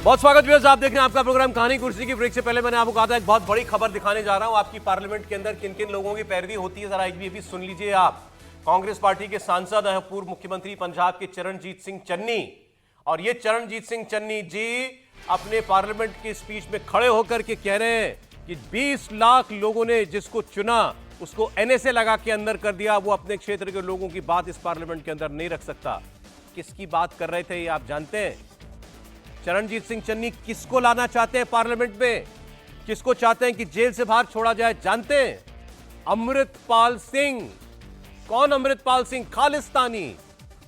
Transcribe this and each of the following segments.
बहुत स्वागत व्यूअर्स, आप देख रहे हैं आपका प्रोग्राम कहानी कुर्सी की। ब्रेक से पहले मैंने आपको कहा था एक बहुत बड़ी खबर दिखाने जा रहा हूं। आपकी पार्लियामेंट के अंदर किन किन लोगों की पैरवी होती है, जरा एक भी सुन लीजिए आप। कांग्रेस पार्टी के सांसद हैं पूर्व मुख्यमंत्री पंजाब के चरणजीत सिंह चन्नी, और ये चरणजीत सिंह चन्नी जी अपने पार्लियामेंट की स्पीच में खड़े होकर के कह रहे हैं कि 20 लाख लोगों ने जिसको चुना उसको एनएसए लगा के अंदर कर दिया, वो अपने क्षेत्र के लोगों की बात इस पार्लियामेंट के अंदर नहीं रख सकता। किसकी बात कर रहे थे ये आप जानते हैं? चरणजीत सिंह चन्नी किसको लाना चाहते हैं पार्लियामेंट में, किसको चाहते हैं कि जेल से बाहर छोड़ा जाए, जानते हैं? अमृतपाल सिंह। कौन अमृतपाल सिंह? खालिस्तानी,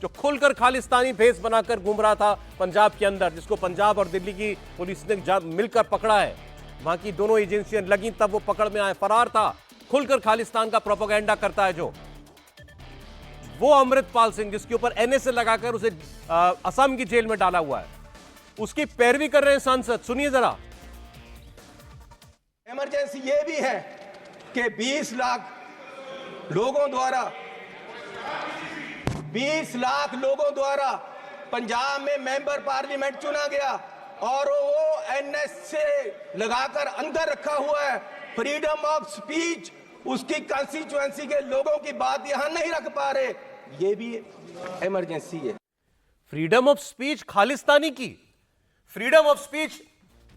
जो खुलकर खालिस्तानी भेष बनाकर घूम रहा था पंजाब के अंदर, जिसको पंजाब और दिल्ली की पुलिस ने मिलकर पकड़ा है। वहां की दोनों एजेंसियां लगी तब वो पकड़ में आए, फरार था। खुलकर खालिस्तान का प्रोपेगेंडा करता है जो वो अमृतपाल सिंह, जिसके ऊपर एनएसए लगाकर उसे असम की जेल में डाला हुआ है, उसकी पैरवी कर रहे हैं सांसद। सुनिए जरा। इमरजेंसी ये भी है कि 20 लाख लोगों द्वारा पंजाब में मेंबर पार्लियामेंट चुना गया और वो एनएसए लगाकर अंदर रखा हुआ है। फ्रीडम ऑफ स्पीच, उसकी कंस्टिट्यूएंसी के लोगों की बात यहां नहीं रख पा रहे, ये भी इमरजेंसी है। फ्रीडम ऑफ स्पीच खालिस्तानी की, freedom of speech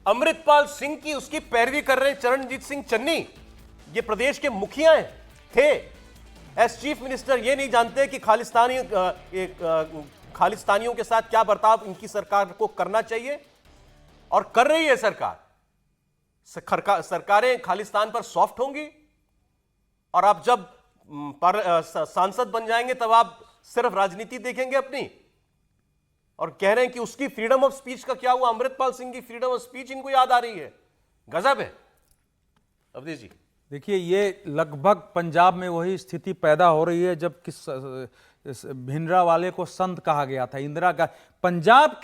Amritpal Singh की, उसकी पैरवी कर रहे हैं चरणजीत सिंह चन्नी। ये प्रदेश के मुखिया थे, एस चीफ मिनिस्टर। ये नहीं जानते कि खालिस्तानियों के साथ क्या बर्ताव इनकी सरकार को करना चाहिए, और कर रही है सरकार। सरकारें खालिस्तान पर सॉफ्ट होंगी, और आप जब सांसद बन जाएंगे तब आप सिर्फ राजनीति देखेंगे अपनी, और कह रहे हैं कि उसकी फ्रीडम ऑफ स्पीच का क्या हुआ? अमृतपाल सिंह की फ्रीडम ऑफ स्पीच इनको याद आ रही है। गजब है। अवधेश जी देखिए, ये लगभग पंजाब में वही स्थिति पैदा हो रही है जब भिंडरा वाले को संत कहा गया था। इंदिरा का पंजाब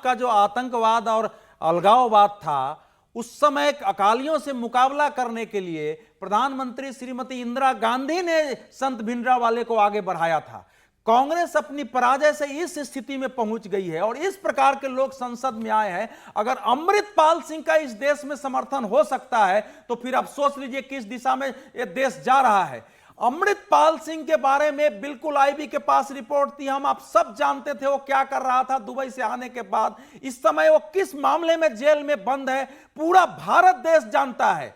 का जो आतंकवाद और अलगाववाद था, उस समय अकालियों से मुकाबला करने के लिए प्रधानमंत्री श्रीमती इंदिरा गांधी ने संत भिंडरा वाले को आगे बढ़ाया था। कांग्रेस अपनी पराजय से इस स्थिति में पहुंच गई है और इस प्रकार के लोग संसद में आए हैं। अगर अमृतपाल सिंह का इस देश में समर्थन हो सकता है तो फिर आप सोच लीजिए किस दिशा में यह देश जा रहा है। अमृतपाल सिंह के बारे में बिल्कुल आईबी के पास रिपोर्ट थी, हम आप सब जानते थे वो क्या कर रहा था दुबई से आने के बाद। इस समय वो किस मामले में जेल में बंद है, पूरा भारत देश जानता है।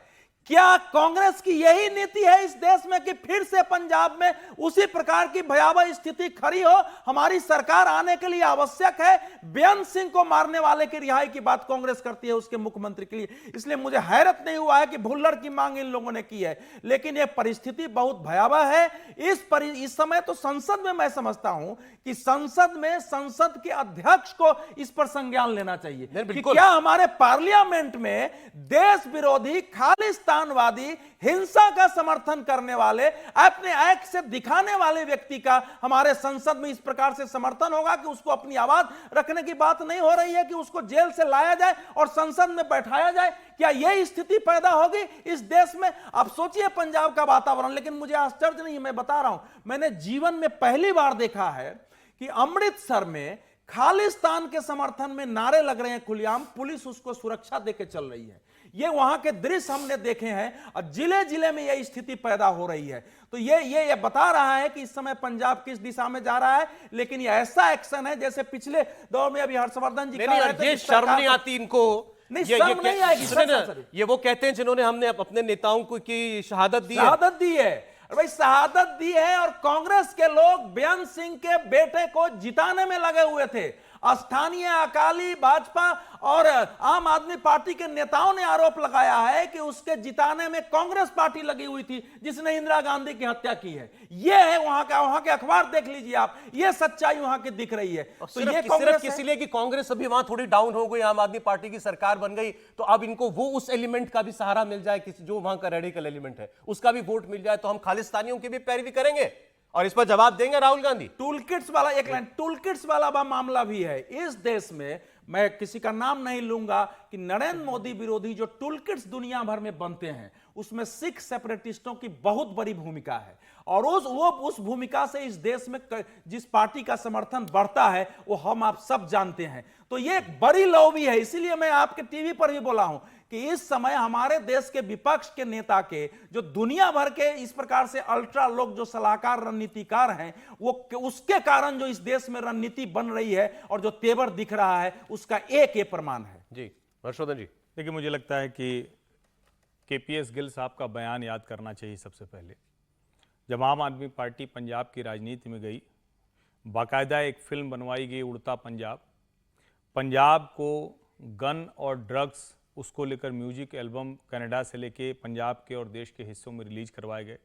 क्या कांग्रेस की यही नीति है इस देश में कि फिर से पंजाब में उसी प्रकार की भयावह स्थिति खड़ी हो? हमारी सरकार आने के लिए आवश्यक है। बेअंत सिंह को मारने वाले की रिहाई की बात कांग्रेस करती है उसके मुख्यमंत्री के लिए। इसलिए मुझे हैरत नहीं हुआ है कि भुल्लड़ की मांग इन लोगों ने की है, लेकिन यह परिस्थिति बहुत भयावह है। इस समय तो संसद में मैं समझता हूं कि संसद में संसद के अध्यक्ष को इस पर संज्ञान लेना चाहिए कि क्या हमारे पार्लियामेंट में देश विरोधी खालिस्तानवादी हिंसा का समर्थन करने वाले, अपने एक्ट से दिखाने वाले व्यक्ति का हमारे संसद में इस प्रकार से समर्थन होगा कि उसको अपनी आवाज रखने की बात नहीं हो रही है कि उसको जेल से लाया जाए और संसद में बैठाया जाए? क्या यह स्थिति पैदा होगी इस देश में? आप सोचिए पंजाब का वातावरण। लेकिन मुझे आश्चर्य नहीं, मैं बता रहा हूं, मैंने जीवन में पहली बार देखा है कि अमृतसर में खालिस्तान के समर्थन में नारे लग रहे हैं खुलेआम, पुलिस उसको सुरक्षा देकर चल रही है। ये वहां के दृश्य हमने देखे हैं और जिले जिले में यह स्थिति पैदा हो रही है। तो ये बता रहा है कि इस समय पंजाब किस दिशा में जा रहा है। लेकिन ये ऐसा एक्शन है जैसे पिछले दौर में अभी हर्षवर्धन जी कह रहे थे, शर्म नहीं आती इनको? नहीं, शर्म नहीं आएगी। ये वो कहते हैं जिन्होंने हमने अपने नेताओं को की शहादत दी है। भाई शहादत दी है, और कांग्रेस के लोग बेअंत सिंह के बेटे को जिताने में लगे हुए थे। स्थानीय अकाली, भाजपा और आम आदमी पार्टी के नेताओं ने आरोप लगाया है कि उसके जिताने में कांग्रेस पार्टी लगी हुई थी जिसने इंदिरा गांधी की हत्या की है। यह है वहां के अखबार देख लीजिए आप, यह सच्चाई वहां की दिख रही है। तो ये सिर्फ इसलिए कि कांग्रेस अभी वहां थोड़ी डाउन हो गई, आम आदमी पार्टी की सरकार बन गई, तो अब इनको वो उस एलिमेंट का भी सहारा मिल जाए जो वहां का रेडिकल एलिमेंट है, उसका भी वोट मिल जाए, तो हम खालिस्तानियों की भी पैरवी करेंगे और इस पर जवाब देंगे राहुल गांधी। टूल किट्स वाला एक लाइन, टूल किट्स वाला मामला भी है। इस देश में मैं किसी का नाम नहीं लूंगा, कि नरेंद्र मोदी विरोधी जो टूलकिट्स दुनिया भर में बनते हैं उसमें सिख सेपरेटिस्टों की बहुत बड़ी भूमिका है। और उस भूमिका से इस देश में जिस पार्टी का समर्थन बढ़ता है वो हम आप सब जानते हैं। तो ये एक बड़ी लॉबी है। इसीलिए मैं आपके टीवी पर भी बोला हूं कि इस समय हमारे देश के विपक्ष के नेता के जो दुनिया भर के इस प्रकार से अल्ट्रा लोग जो सलाहकार रणनीतिकार हैं, वो उसके कारण जो इस देश में रणनीति बन रही है और जो तेवर दिख रहा है उसका एक ये प्रमाण है। जी हर्षवर्धन जी। देखिए, मुझे लगता है कि केपीएस गिल साहब का बयान याद करना चाहिए सबसे पहले। जब आम आदमी पार्टी पंजाब की राजनीति में गई, बाकायदा एक फिल्म बनवाई गई उड़ता पंजाब। पंजाब को गन और ड्रग्स उसको लेकर म्यूजिक एल्बम कनाडा से लेके पंजाब के और देश के हिस्सों में रिलीज करवाए गए।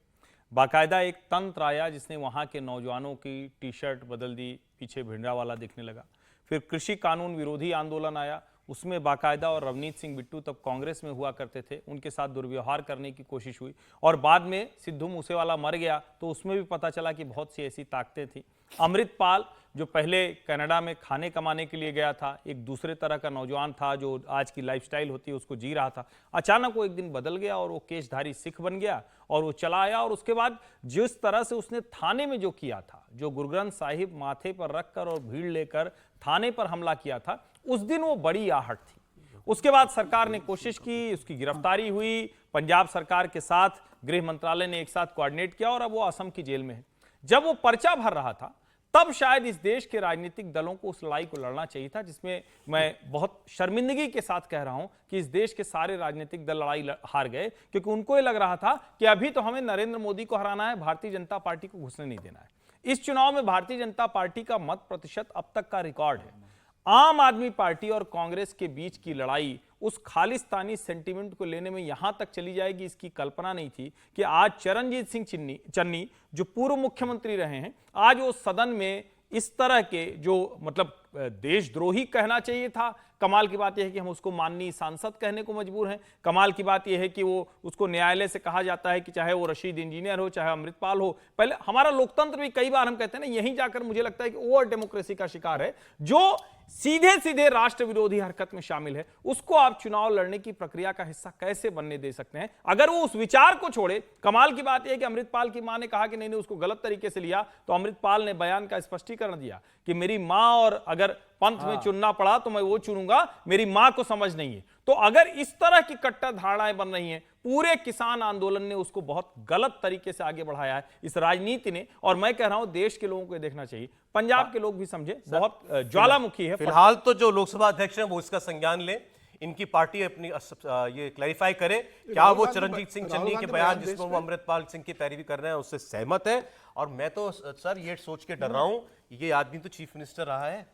बाकायदा एक तंत्र आया जिसने वहाँ के नौजवानों की टी शर्ट बदल दी, पीछे भिंडरा वाला दिखने लगा। फिर कृषि कानून विरोधी आंदोलन आया, उसमें बाकायदा, और रवनीत सिंह बिट्टू तब कांग्रेस में हुआ करते थे, उनके साथ दुर्व्यवहार करने की कोशिश हुई। और बाद में सिद्धू मूसेवाला मर गया तो उसमें भी पता चला कि बहुत सी ऐसी ताकतें थी। अमृतपाल जो पहले कनाडा में खाने कमाने के लिए गया था, एक दूसरे तरह का नौजवान था जो आज की लाइफस्टाइल होती है उसको जी रहा था, अचानक वो एक दिन बदल गया और वो केशधारी सिख बन गया और वो चला आया। और उसके बाद जिस तरह से उसने थाने में जो किया था, जो गुरु ग्रंथ साहिब माथे पर रखकर और भीड़ लेकर थाने पर हमला किया था, उस दिन वो बड़ी आहट थी। उसके बाद सरकार ने कोशिश की, उसकी गिरफ्तारी हुई, पंजाब सरकार के साथ गृह मंत्रालय ने एक साथ कोऑर्डिनेट किया और अब वो असम की जेल में है। जब वो पर्चा भर रहा था तब शायद इस देश के राजनीतिक दलों को उस लड़ाई को लड़ना चाहिए था, जिसमें मैं बहुत शर्मिंदगी के साथ कह रहा हूं कि इस देश के सारे राजनीतिक दल लड़ाई हार गए, क्योंकि उनको ये लग रहा था कि अभी तो हमें नरेंद्र मोदी को हराना है, भारतीय जनता पार्टी को घुसने नहीं देना है। इस चुनाव में भारतीय जनता पार्टी का मत प्रतिशत अब तक का रिकॉर्ड है। आम आदमी पार्टी और कांग्रेस के बीच की लड़ाई उस खालिस्तानी सेंटीमेंट को लेने में यहां तक चली जाएगी, इसकी कल्पना नहीं थी कि आज चरणजीत सिंह चन्नी जो पूर्व मुख्यमंत्री रहे हैं, आज वो सदन में इस तरह के जो मतलब देशद्रोही कहना चाहिए था। कमाल की बात यह है कि हम उसको माननीय सांसद कहने को मजबूर हैं। कमाल की बात यह है कि वो उसको न्यायालय से कहा जाता है कि चाहे वो रशीद इंजीनियर हो, चाहे अमृतपाल हो। पहले हमारा लोकतंत्र भी कई बार हम कहते हैं ना, यहीं जाकर मुझे लगता है कि ओवर डेमोक्रेसी का शिकार है। जो सीधे सीधे राष्ट्र विरोधी हरकत में शामिल है, उसको आप चुनाव लड़ने की प्रक्रिया का हिस्सा कैसे बनने दे सकते हैं? अगर वो उस विचार को छोड़े, कमाल की बात यह है कि अमृतपाल की मां ने कहा कि नहीं उसको गलत तरीके से लिया, तो अमृतपाल ने बयान का स्पष्टीकरण दिया कि मेरी मां, और अगर पंथ में चुनना पड़ा तो मैं वो चुनूंगा, मेरी मां को समझ नहीं है। तो अगर इस तरह की कट्टर धारणाएं बन रही हैं, पूरे किसान आंदोलन ने उसको बहुत गलत तरीके से आगे बढ़ाया है इस राजनीति ने। और मैं कह रहा हूं देश के लोगों को देखना चाहिए, पंजाब के लोग भी समझे, बहुत ज्वालामुखी है। फिलहाल तो जो लोकसभा अध्यक्ष हैं वो इसका संज्ञान लें, इनकी पार्टी अपनी ये क्लैरिफाई करे क्या वो चरणजीत सिंह चन्नी के बयान जिसमें वो अमृतपाल सिंह की पैरवी कर रहे हैं उससे सहमत है। और मैं तो सर ये सोच के डर रहा हूं, ये आदमी तो चीफ मिनिस्टर रहा है,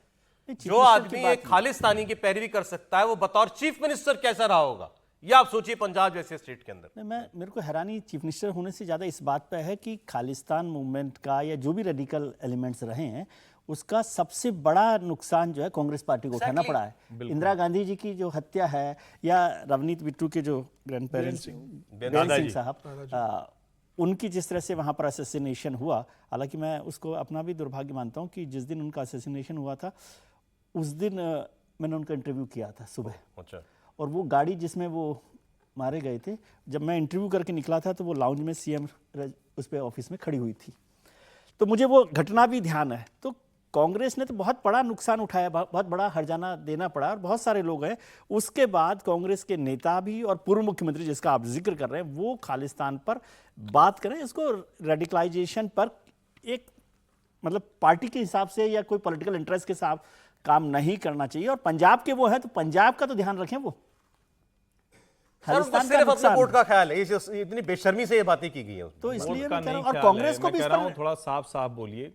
जो आदमी एक खालिस्तानी की पैरवी कर सकता है वो बतौर चीफ मिनिस्टर कैसा रहा होगा, ये आप सोचिए पंजाब जैसे स्टेट के अंदर। मेरे को हैरानी चीफ मिनिस्टर होने से ज़्यादा इस बात पे है कि खालिस्तान मूवमेंट का या जो भी रेडिकल एलिमेंट्स रहे हैं उसका सबसे बड़ा नुकसान जो है कांग्रेस पार्टी को उठाना पड़ा है। इंदिरा गांधी जी की जो हत्या है, या रवनीत बिट्टू के जो ग्रैंड पेरेंट्स बीरेन सिंह साहब, उनकी जिस तरह से वहाँ पर असैसिनेशन हुआ, हालांकि मैं उसको अपना भी दुर्भाग्य मानता हूँ कि जिस दिन उनका असैसिनेशन हुआ था उस दिन मैंने उनका इंटरव्यू किया था सुबह। अच्छा। और वो गाड़ी जिसमें वो मारे गए थे, जब मैं इंटरव्यू करके निकला था तो वो लाउंज में सीएम उस पे ऑफिस में खड़ी हुई थी, तो मुझे वो घटना भी ध्यान है। तो कांग्रेस ने तो बहुत बड़ा नुकसान उठाया, बहुत बड़ा हर्जाना देना पड़ा, और बहुत सारे लोग हैं। उसके बाद कांग्रेस के नेता भी और पूर्व मुख्यमंत्री जिसका आप जिक्र कर रहे हैं, वो खालिस्तान पर बात करें, इसको रेडिकलाइजेशन पर एक मतलब पार्टी के हिसाब से या कोई पॉलिटिकल इंटरेस्ट के साथ काम नहीं करना चाहिए। और पंजाब के वो है तो पंजाब का तो ध्यान रखें। वो खालिस्तान सिर्फ अपने वोट का ख्याल है, इतनी बेशर्मी से ये बातें की गई है, तो इसलिए मैं कह रहा हूं, और कांग्रेस को भी कह रहा हूं थोड़ा साफ साफ बोलिए।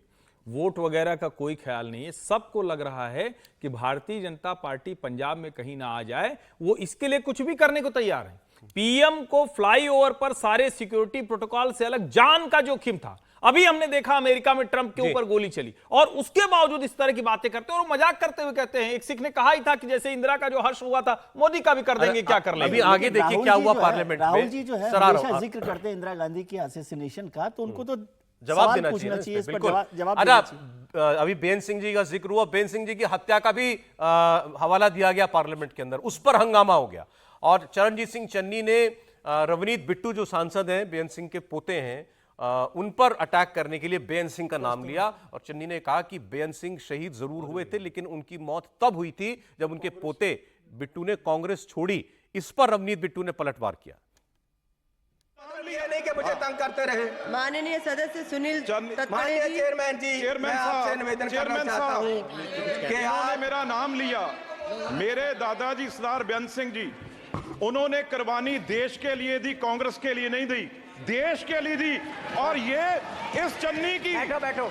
वोट वगैरह का कोई ख्याल नहीं है, सबको लग रहा है कि भारतीय जनता पार्टी पंजाब में कहीं ना आ जाए, वो इसके लिए कुछ भी करने को तैयार है। पीएम को फ्लाईओवर पर सारे सिक्योरिटी प्रोटोकॉल से अलग जान का जोखिम था। अभी हमने देखा अमेरिका में ट्रंप के ऊपर गोली चली, और उसके बावजूद इस तरह की बातें करते हैं और मजाक करते हुए कहते हैं। एक सिख ने कहा ही था कि जैसे इंदिरा का जो हर्ष हुआ था, मोदी का भी कर देंगे, क्या कर लेंगे। अभी आगे देखिए क्या हुआ पार्लियामेंट में। राहुल जी जो है हमेशा जिक्र करते हैं इंदिरा गांधी की असैसिनेशन का, तो उनको तो जवाब सवाल देना पूछना चाहिए चाहिए, इस पर बिल्कुल। जवाब अच्छा, देना चाहिए। अभी बेन सिंह जी का जिक्र हुआ, बेन सिंह जी की हत्या का भी हवाला दिया गया पार्लियामेंट के अंदर, उस पर हंगामा हो गया और चरणजीत सिंह चन्नी ने रवनीत बिट्टू जो सांसद हैं, बेन सिंह के पोते हैं, उन पर अटैक करने के लिए बेन सिंह का नाम लिया और चन्नी ने कहा कि बेन सिंह शहीद जरूर हुए थे लेकिन उनकी मौत तब हुई थी जब उनके पोते बिट्टू ने कांग्रेस छोड़ी। इस पर रवनीत बिट्टू ने पलटवार किया। ये नहीं कि मुझे तंग करते रहे। माननीय सदस्य सुनील तत्पड़े माननीय जी, चेयरमैन जी, मैं आपसे निवेदन करना चाहता हूँ कि इन्होंने आप मेरा नाम लिया। मेरे दादाजी सरदार बेअंत सिंह जी, उन्होंने कुर्बानी देश के लिए दी, कांग्रेस के लिए नहीं दी, देश के लिए दी। और ये इस चन्नी की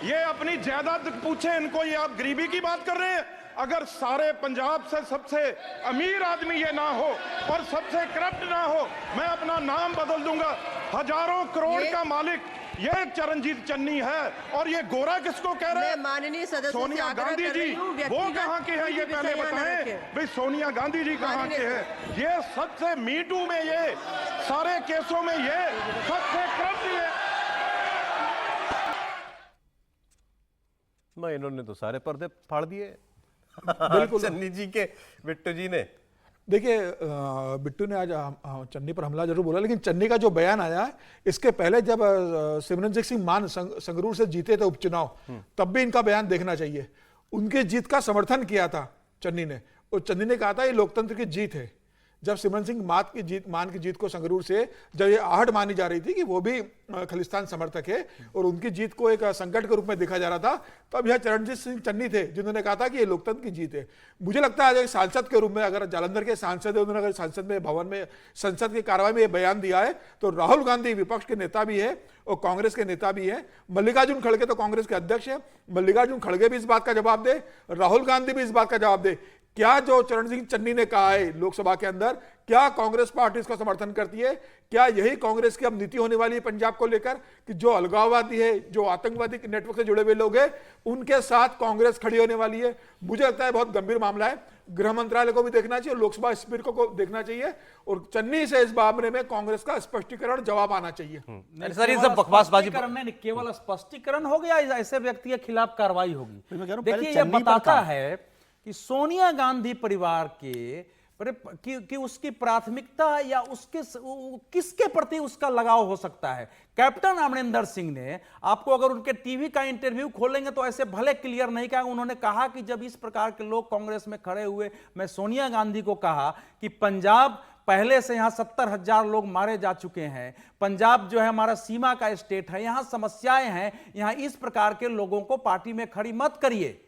ये अपनी जायदाद पूछे इनको, ये आप गरीबी की बात कर रहे हैं। अगर सारे पंजाब से सबसे अमीर आदमी ये ना हो और सबसे करप्ट ना हो, मैं अपना नाम बदल दूंगा। हजारों करोड़ का मालिक ये चरणजीत चन्नी है। और ये गोरा किसको कह रहे हैं? मैं माननीय सदस्य से सोनिया आग्रह गांधी कर जी, रही हूँ, वो व्यक्तिगत कहाँ के हैं ये कोई पहले विषय यहाँ न बताएं। रखें। भाई सोनिया गांधी जी कहाँ के हैं? ये सबसे मीटू में, ये सारे केसों में ये सबसे करप्ट ये। मैं इन्होंने तो सारे पर्दे फाड़ दिए बिल्कुल। चन्नी जी के, बिट्टू जी ने। देखिए, बिट्टू ने आज चन्नी पर हमला जरूर बोला, लेकिन चन्नी का जो बयान आया है, इसके पहले जब सिमरनजीत सिंह मान संगरूर से जीते थे उपचुनाव, तब भी इनका बयान देखना चाहिए। उनकी जीत का समर्थन किया था चन्नी ने, और चन्नी ने कहा था ये लोकतंत्र की जीत है। जब सिमरन सिंह मान की जीत को संगरूर से जब ये आहट मानी जा रही थी कि वो भी खलिस्तान समर्थक है और उनकी जीत को एक संकट के रूप में देखा जा रहा था, तब यह चरणजीत सिंह चन्नी थे जिन्होंने कहा था कि ये लोकतंत्र की जीत है। मुझे लगता है आज एक सांसद के रूप में, अगर जालंधर के सांसद है, उन्होंने अगर संसद में भवन में संसद की कार्रवाई में ये बयान दिया है, तो राहुल गांधी विपक्ष के नेता भी है और कांग्रेस के नेता भी है। मल्लिकार्जुन खड़गे तो कांग्रेस के अध्यक्ष है, मल्लिकार्जुन खड़गे भी इस बात का जवाब दे, राहुल गांधी भी इस बात का जवाब दे। क्या जो चरणजीत सिंह चन्नी ने कहा है लोकसभा के अंदर, क्या कांग्रेस पार्टी इसका समर्थन करती है? क्या यही कांग्रेस की अब नीति होने वाली है पंजाब को लेकर कि जो अलगाववादी है, जो आतंकवादी नेटवर्क से जुड़े हुए लोग हैं, उनके साथ कांग्रेस खड़ी होने वाली है? मुझे लगता है बहुत गंभीर मामला है। गृह मंत्रालय को भी देखना चाहिए, लोकसभा स्पीकर को देखना चाहिए और चन्नी से इस मामले में कांग्रेस का स्पष्टीकरण जवाब आना चाहिए। सर ये सब बकवासबाजी नहीं, केवल स्पष्टीकरण हो गया, ऐसे व्यक्ति के खिलाफ कार्रवाई होगी। मैं कह रहा हूं, पहले देखिए, ये चन्नी पर बताता कहा। है कि सोनिया गांधी परिवार कि उसकी प्राथमिकता या उसके किसके प्रति उसका लगाव हो सकता है। कैप्टन अमरिंदर सिंह ने, आपको अगर उनके टीवी का इंटरव्यू खोलेंगे तो ऐसे भले क्लियर नहीं कहा, उन्होंने कहा कि जब इस प्रकार के लोग कांग्रेस में खड़े हुए, मैं सोनिया गांधी को कहा कि पंजाब पहले से यहां 70,000 लोग मारे जा चुके हैं, पंजाब जो है हमारा सीमा का स्टेट है, यहां समस्याएं हैं, यहां इस प्रकार के लोगों को पार्टी में खड़ी मत करिए।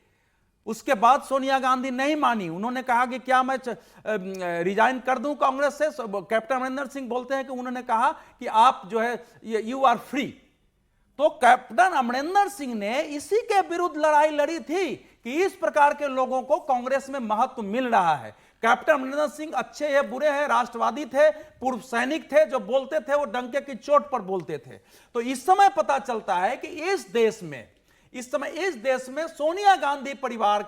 उसके बाद सोनिया गांधी नहीं मानी, उन्होंने कहा कि क्या मैं रिजाइन कर दूं कांग्रेस से। कैप्टन अमरिंदर सिंह बोलते हैं कि उन्होंने कहा कि आप जो है यू आर फ्री। तो कैप्टन अमरिंदर सिंह ने इसी के विरुद्ध लड़ाई लड़ी थी कि इस प्रकार के लोगों को कांग्रेस में महत्व मिल रहा है। कैप्टन अमरिंदर सिंह अच्छे हैं बुरे हैं, राष्ट्रवादी थे, पूर्व सैनिक थे, जो बोलते थे वो डंके की चोट पर बोलते थे। तो इस समय पता चलता है कि इस देश में सोनिया गांधी परिवार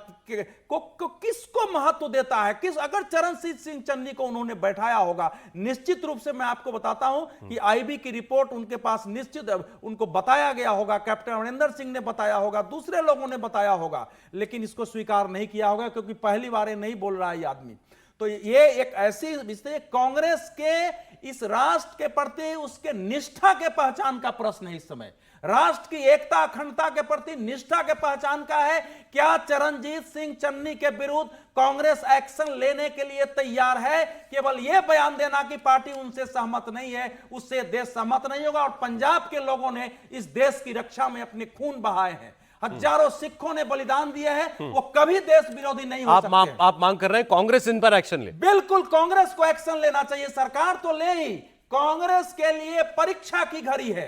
को किसको महत्व देता है, अगर चरणजीत सिंह चन्नी को उन्होंने बैठाया होगा, निश्चित रूप से मैं आपको बताता हूं कि आईबी की रिपोर्ट उनके पास निश्चित उनको बताया गया होगा, कैप्टन अमरिंदर सिंह ने बताया होगा, दूसरे लोगों ने बताया होगा, लेकिन इसको स्वीकार नहीं किया होगा क्योंकि पहली बार नहीं बोल रहा है ये आदमी। तो ये एक ऐसी विषय, कांग्रेस के इस राष्ट्र के प्रति उसके निष्ठा के पहचान का प्रश्न है। इस समय राष्ट्र की एकता अखंडता के प्रति निष्ठा के पहचान का है। क्या चरणजीत सिंह चन्नी के विरुद्ध कांग्रेस एक्शन लेने के लिए तैयार है? केवल यह बयान देना कि पार्टी उनसे सहमत नहीं है, उससे देश सहमत नहीं होगा। और पंजाब के लोगों ने इस देश की रक्षा में अपने खून बहाए हैं, हजारों सिखों ने बलिदान दिए हैं, वो कभी देश विरोधी नहीं हो सकते। आप मांग कर रहे हैं कांग्रेस इन पर एक्शन ले? बिल्कुल, कांग्रेस को एक्शन लेना चाहिए। सरकार तो ले ही, कांग्रेस के लिए परीक्षा की घड़ी है।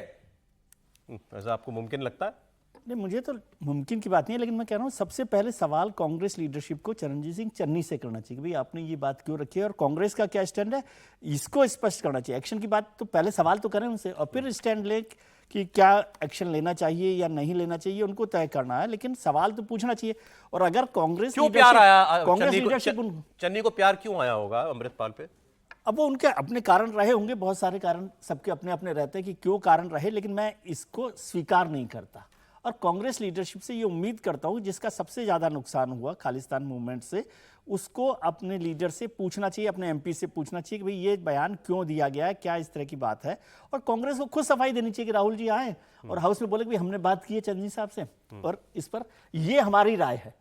ऐसा आपको मुमकिन लगता है? नहीं, मुझे तो मुमकिन की बात नहीं है, लेकिन मैं कह रहा हूँ सबसे पहले सवाल कांग्रेस लीडरशिप को चरणजीत सिंह चन्नी से करना चाहिए कि भाई आपने ये बात क्यों रखी है और कांग्रेस का क्या स्टैंड है, इसको स्पष्ट करना चाहिए। एक्शन की बात तो पहले सवाल तो करें उनसे और फिर स्टैंड ले कि क्या एक्शन लेना चाहिए या नहीं लेना चाहिए, उनको तय करना है, लेकिन सवाल तो पूछना चाहिए। और अगर कांग्रेस क्यों प्यार आया कांग्रेस लीडरशिप चन्नी को प्यार क्यों आया होगा अमृतपाल पे? अब वो उनके अपने कारण रहे होंगे, बहुत सारे कारण सबके अपने अपने रहते हैं कि क्यों कारण रहे, लेकिन मैं इसको स्वीकार नहीं करता और कांग्रेस लीडरशिप से ये उम्मीद करता हूँ जिसका सबसे ज़्यादा नुकसान हुआ खालिस्तान मूवमेंट से, उसको अपने लीडर से पूछना चाहिए, अपने एमपी से पूछना चाहिए कि भाई ये बयान क्यों दिया गया है, क्या इस तरह की बात है। और कांग्रेस को खुद सफाई देनी चाहिए कि राहुल जी आए और हाउस में बोले कि हमने बात की है चंद्रजी साहब से और इस पर ये हमारी राय है,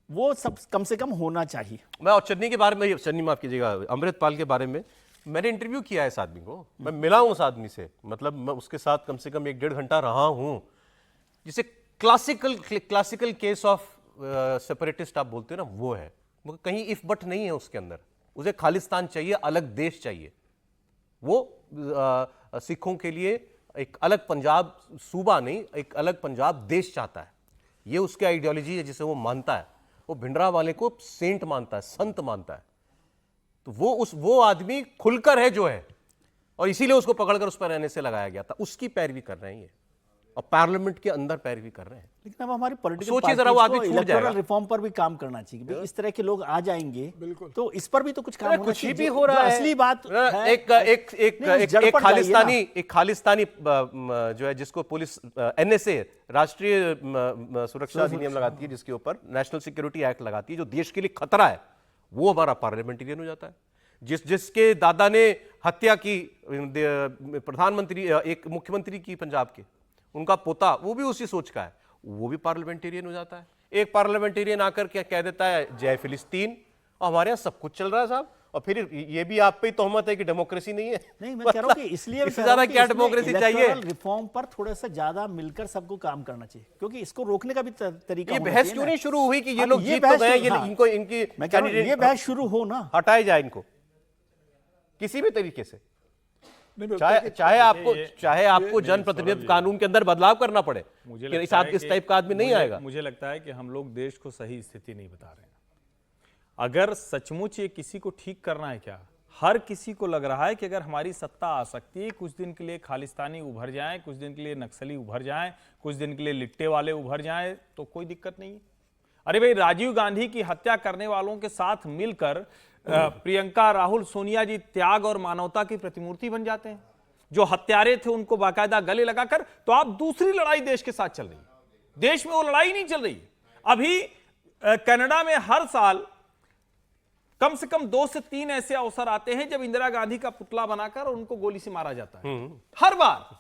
वो सब कम से कम होना चाहिए। मैं और चन्नी के बारे में, चन्नी माफ कीजिएगा, अमृतपाल के बारे में मैंने इंटरव्यू किया है इस आदमी को, मैं मिला हूं उस आदमी से, मतलब मैं उसके साथ कम से कम 1-1.5 घंटा रहा हूं, जिसे क्लासिकल केस ऑफ सेपरेटिस्ट आप बोलते हो ना, वो है। कहीं इफ बट नहीं है उसके अंदर, उसे खालिस्तान चाहिए, अलग देश चाहिए। वो सिखों के लिए एक अलग पंजाब सूबा नहीं, एक अलग पंजाब देश चाहता है। ये उसकी आइडियोलॉजी है जिसे वो मानता है। वो भिंडरा वाले को सेंट मानता है, संत मानता है। तो वो आदमी खुलकर है जो है, और इसीलिए उसको पकड़कर उस पर रहने से लगाया गया था। उसकी पैरवी कर रहे हैं ये, और पार्लियामेंट के अंदर पैरवी कर रहे हैं। लेकिन अब हमारी पॉलिटिकल सोचिए जरा, वो आदमी छूट जाएगा। रिफॉर्म पर भी काम करना चाहिए कि भाई इस तरह के लोग आ जाएंगे, तो इस पर भी तो कुछ काम होना कुछ चाहिए। भी हो रहा है, असली बात है, एक खालिस्तानी जो है, जिसको पुलिस एनएसए राष्ट्रीय सुरक्षा अधिनियम लगाती है, जिसके ऊपर नेशनल सिक्योरिटी एक्ट लगाती है, जो देश के लिए खतरा है, वो हमारा पार्लियामेंटेरियन हो जाता है। जिसके दादा ने हत्या की प्रधानमंत्री, एक मुख्यमंत्री की पंजाब के, उनका पोता, वो भी उसी सोच का है, वो भी पार्लियामेंटेरियन हो जाता है। एक पार्लियामेंटेरियन आकर क्या कह देता है, जय फिलिस्तीन, और हमारे यहाँ सब कुछ चल रहा है साहब, और फिर ये भी आप पे तोहमत है कि डेमोक्रेसी नहीं है। नहीं, मैं कह रहा हूं कि इसलिए इससे ज्यादा क्या डेमोक्रेसी चाहिए? रिफॉर्म पर थोड़ा सा ज्यादा मिलकर सबको काम करना चाहिए, क्योंकि इसको रोकने का भी तरीका ये होना बहस चाहिए क्यों ना। नहीं शुरू हुई कि ये अब लोग ये जीत तो बहस गए, शुरू- हाँ। इनको इनकी मैं कह रहा हूं, ये बहस शुरू हो ना, हटाए जाए इनको किसी भी तरीके से, नहीं, चाहे आपको जनप्रतिनिधित्व कानून के अंदर बदलाव करना पड़े, मुझे कि लगता है इस टाइप का आदमी नहीं आएगा। मुझे लगता है कि हम लोग देश को सही स्थिति नहीं बता रहे हैं। अगर सचमुच ये किसी को ठीक करना है, क्या हर किसी को लग रहा है कि अगर हमारी सत्ता आ सकती है, कुछ दिन के लिए खालिस्तानी उभर जाएं, कुछ दिन के लिए नक्सली उभर जाएं, कुछ दिन के लिए लिट्टे वाले उभर जाएं, तो कोई दिक्कत नहीं है। अरे भाई, राजीव गांधी की हत्या करने वालों के साथ मिलकर प्रियंका, राहुल, सोनिया जी त्याग और मानवता की प्रतिमूर्ति बन जाते हैं। जो हत्यारे थे उनको बाकायदा गले लगाकर, तो आप दूसरी लड़ाई देश के साथ चल रही है, देश में वो लड़ाई नहीं चल रही। अभी कनाडा में हर साल कम से कम 2 से 3 ऐसे अवसर आते हैं जब इंदिरा गांधी का पुतला बनाकर उनको गोली से मारा जाता है, हर बार।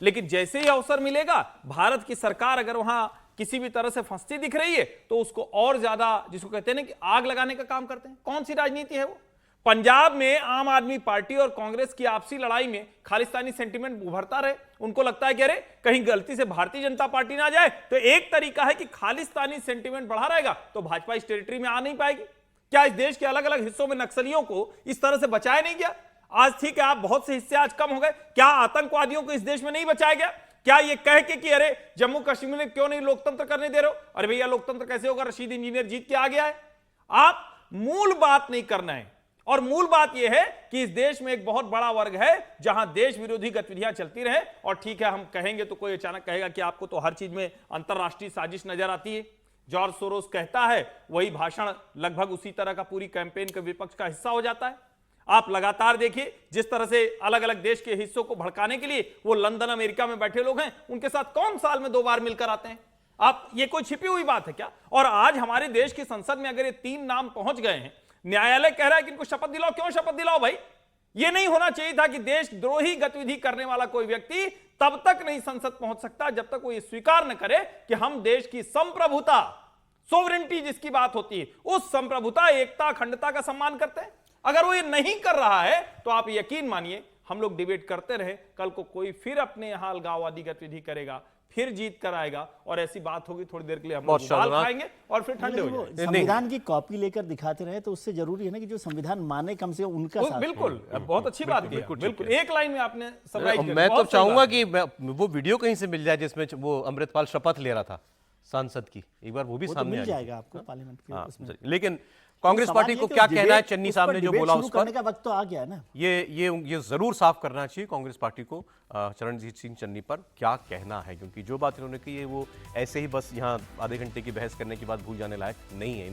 लेकिन जैसे ही अवसर मिलेगा, भारत की सरकार अगर वहां किसी भी तरह से फंसती दिख रही है, तो उसको और ज्यादा, जिसको कहते हैं ना कि आग लगाने का काम करते हैं। कौन सी राजनीति है वो? पंजाब में आम आदमी पार्टी और कांग्रेस की आपसी लड़ाई में खालिस्तानी सेंटीमेंट उभरता रहे। उनको लगता है कि अरे कहीं गलती से भारतीय जनता पार्टी ना जाए, तो एक तरीका है कि खालिस्तानी सेंटीमेंट बढ़ा रहेगा तो भाजपा इस टेरिटरी में आ नहीं पाएगी। क्या इस देश के अलग अलग हिस्सों में नक्सलियों को इस तरह से बचाया नहीं गया? आज ठीक है, आप बहुत से हिस्से आज कम हो गए, क्या आतंकवादियों को इस देश में नहीं बचाया गया? क्या ये कह के कि अरे जम्मू कश्मीर में क्यों नहीं लोकतंत्र करने दे रहे हो? अरे भैया, लोकतंत्र कैसे होगा? रशीद इंजीनियर जीत के आ गया है। आप मूल बात नहीं करना है, और मूल बात यह है कि इस देश में एक बहुत बड़ा वर्ग है जहां देश विरोधी गतिविधियां चलती रहे। और ठीक है, हम कहेंगे तो कोई अचानक कहेगा कि आपको तो हर चीज में अंतरराष्ट्रीय साजिश नजर आती है। जॉर्ज सोरोस कहता है, वही भाषण लगभग उसी तरह का पूरी कैंपेन के विपक्ष का हिस्सा हो जाता है। आप लगातार देखिए, जिस तरह से अलग अलग देश के हिस्सों को भड़काने के लिए वो लंदन, अमेरिका में बैठे लोग हैं, उनके साथ कौन साल में 2 बार मिलकर आते हैं? आप, ये कोई छिपी हुई बात है क्या? और आज हमारे देश की संसद में अगर ये 3 नाम पहुंच गए हैं, न्यायालय कह रहा है कि इनको शपथ दिलाओ। क्यों शपथ दिलाओ भाई? ये नहीं होना चाहिए था कि देशद्रोही गतिविधि करने वाला कोई व्यक्ति तब तक नहीं संसद पहुंच सकता जब तक वो ये स्वीकार न करे कि हम देश की संप्रभुता, सोवरेनिटी जिसकी बात होती है, उस संप्रभुता, एकता, अखंडता का सम्मान करते हैं। अगर वो ये नहीं कर रहा है तो आप यकीन मानिए, हम लोग डिबेट करते रहे, कल को कोई फिर अपने यहां अलगाववादी गतिविधि करेगा, फिर जीत कर आएगा, और ऐसी बात होगी थोड़ी देर के लिए हम लोग उबाल खाएंगे और फिर ठंडे हो जाएंगे। संविधान की कॉपी लेकर दिखाते रहे तो उससे जरूरी है ना कि जो संविधान माने कम से कम उनका साथ। बिल्कुल, बहुत अच्छी बात की, बिल्कुल एक लाइन में आपने समराइज किया। मैं तो चाहूंगा कि वो वीडियो कहीं से मिल जाए जिसमें वो अमृतपाल शपथ ले रहा था सांसद की, एक बार वो भी सामने मिल जाएगा आपको पार्लियामेंट के उसमें। लेकिन कांग्रेस पार्टी को क्या कहना है चन्नी साहब ने जो बोला उस पर? करने का वक्त तो आ गया है ना। ये जरूर साफ करना चाहिए कांग्रेस पार्टी को चरणजीत सिंह चन्नी पर क्या कहना है, क्योंकि जो बात इन्होंने की है वो ऐसे ही बस यहाँ आधे घंटे की बहस करने के बाद भूल जाने लायक नहीं है।